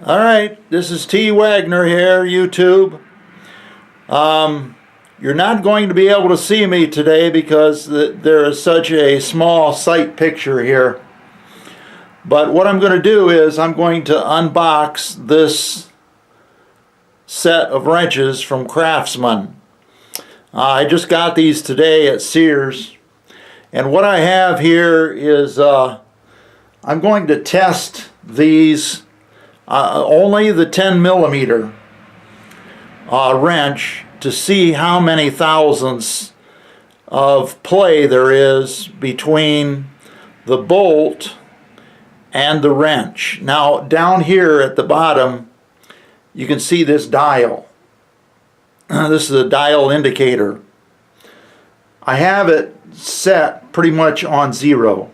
Alright, this is T. Wagner here, YouTube. You're not going to be able to see me today because there is such a small sight picture here. But what I'm going to do is I'm going to unbox this set of wrenches from Craftsman. I just got these today at Sears. And what I have here is I'm going to test these only the 10mm wrench to see how many thousandths of play there is between the bolt and the wrench. Now down here at the bottom you can see this dial. This is a dial indicator. I have it set pretty much on 0.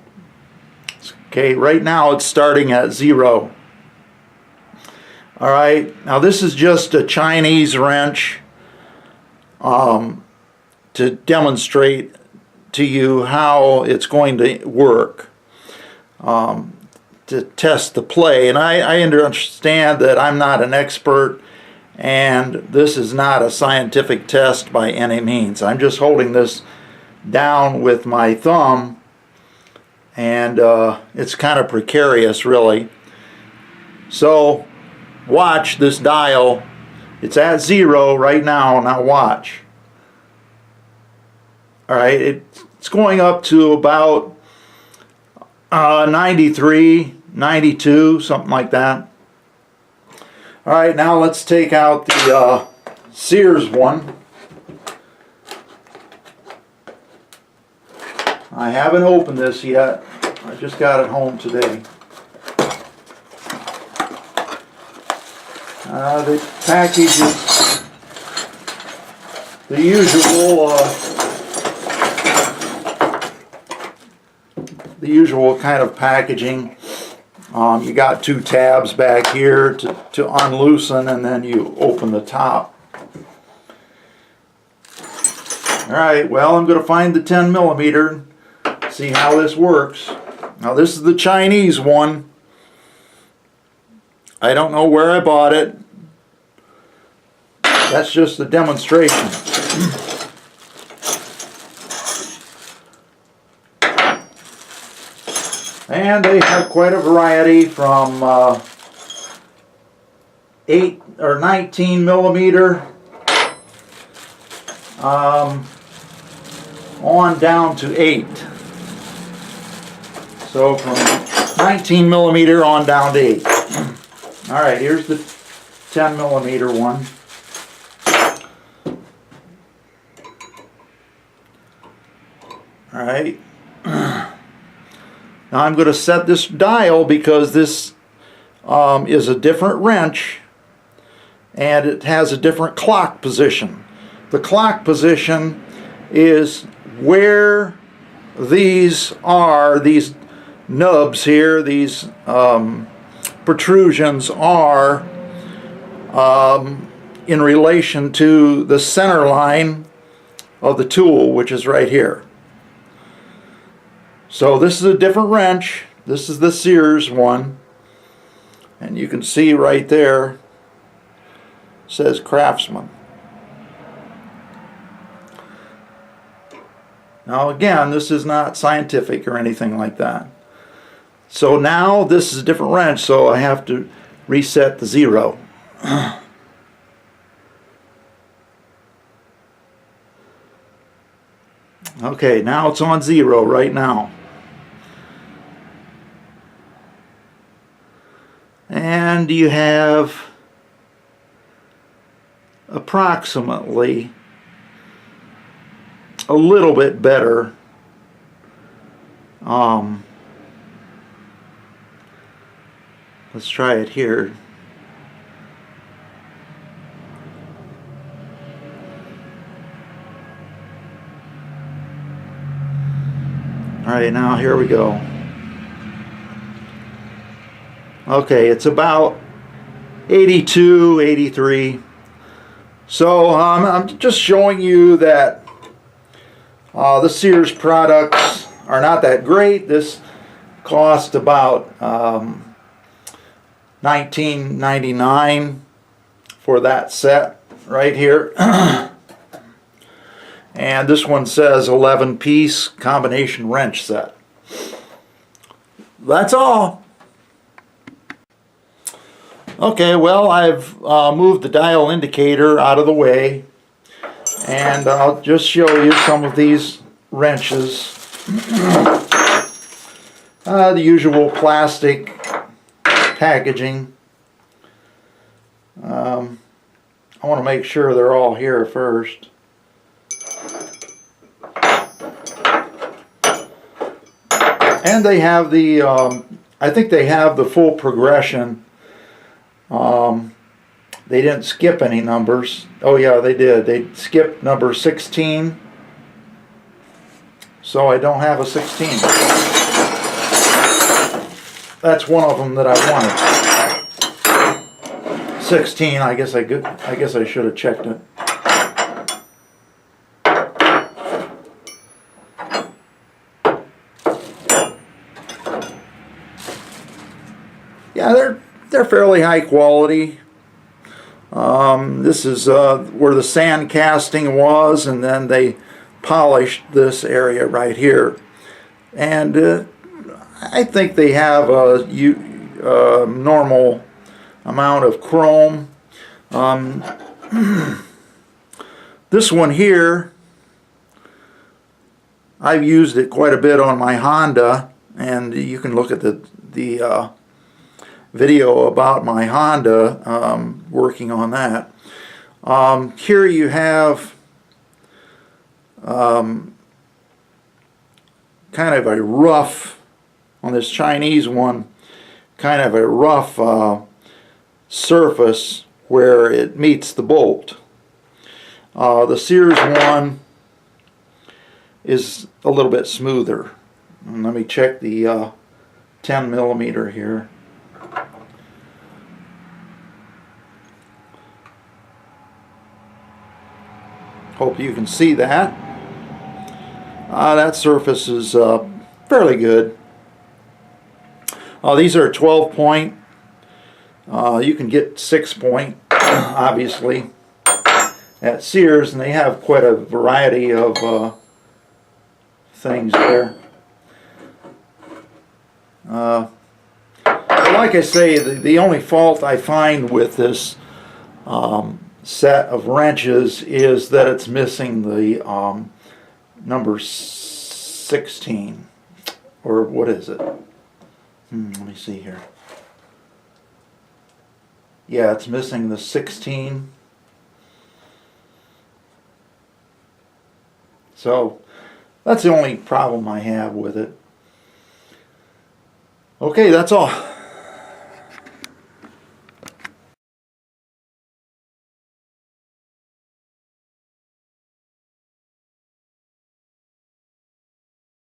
Okay, right now it's starting at 0. Alright, now this is just a Chinese wrench to demonstrate to you how it's going to work, to test the play. And I understand that I'm not an expert and this is not a scientific test by any means. I'm just holding this down with my thumb and it's kind of precarious really. So watch this dial. It's at 0 right now. Now watch. Alright, it's going up to about 93, 92, something like that. Alright, now let's take out the Sears one. I haven't opened this yet. I just got it home today. The package is the usual kind of packaging. You got 2 tabs back here to unloosen, and then you open the top. Alright, well, I'm going to find the 10mm, see how this works. Now this is the Chinese one. I don't know where I bought it. That's just a demonstration. And they have quite a variety from 8 or 19mm on down to 8. So from 19mm on down to 8. Alright, here's the 10mm one. Alright. Now I'm going to set this dial because this is a different wrench and it has a different clock position. The clock position is where these are, these nubs here, these protrusions are in relation to the center line of the tool, which is right here. So this is a different wrench. This is the Sears one, and you can see right there it says Craftsman. Now again, this is not scientific or anything like that. So now this is a different wrench, so I have to reset the 0. Okay, now it's on 0 right now. And you have approximately a little bit better let's try it here. Alright, now here we go. Okay, it's about 82, 83. So I'm just showing you that the Sears products are not that great. This cost about $19.99 for that set right here. And this one says 11-piece combination wrench set. That's all. Okay, well, I've moved the dial indicator out of the way, and I'll just show you some of these wrenches. The usual plastic packaging. I want to make sure they're all here first. And they have the, I think they have the full progression. They didn't skip any numbers. Oh yeah, they did. They skipped number 16. So I don't have a 16. That's one of them that I wanted. 16, I guess I should have checked it. Yeah, they're fairly high quality. This is where the sand casting was, and then they polished this area right here. And I think they have a normal amount of chrome. This one here, I've used it quite a bit on my Honda, and you can look at the video about my Honda, working on that. Here you have kind of a rough, on this Chinese one, kind of a rough surface where it meets the bolt. The Sears one is a little bit smoother. And let me check the 10mm here. Hope you can see that. That surface is fairly good. These are 12 point. You can get 6 point, obviously, at Sears, and they have quite a variety of things there. Like I say, the only fault I find with this set of wrenches is that it's missing the number 16, or what is it? Let me see here. Yeah, it's missing the 16. So that's the only problem I have with it. Okay, that's all.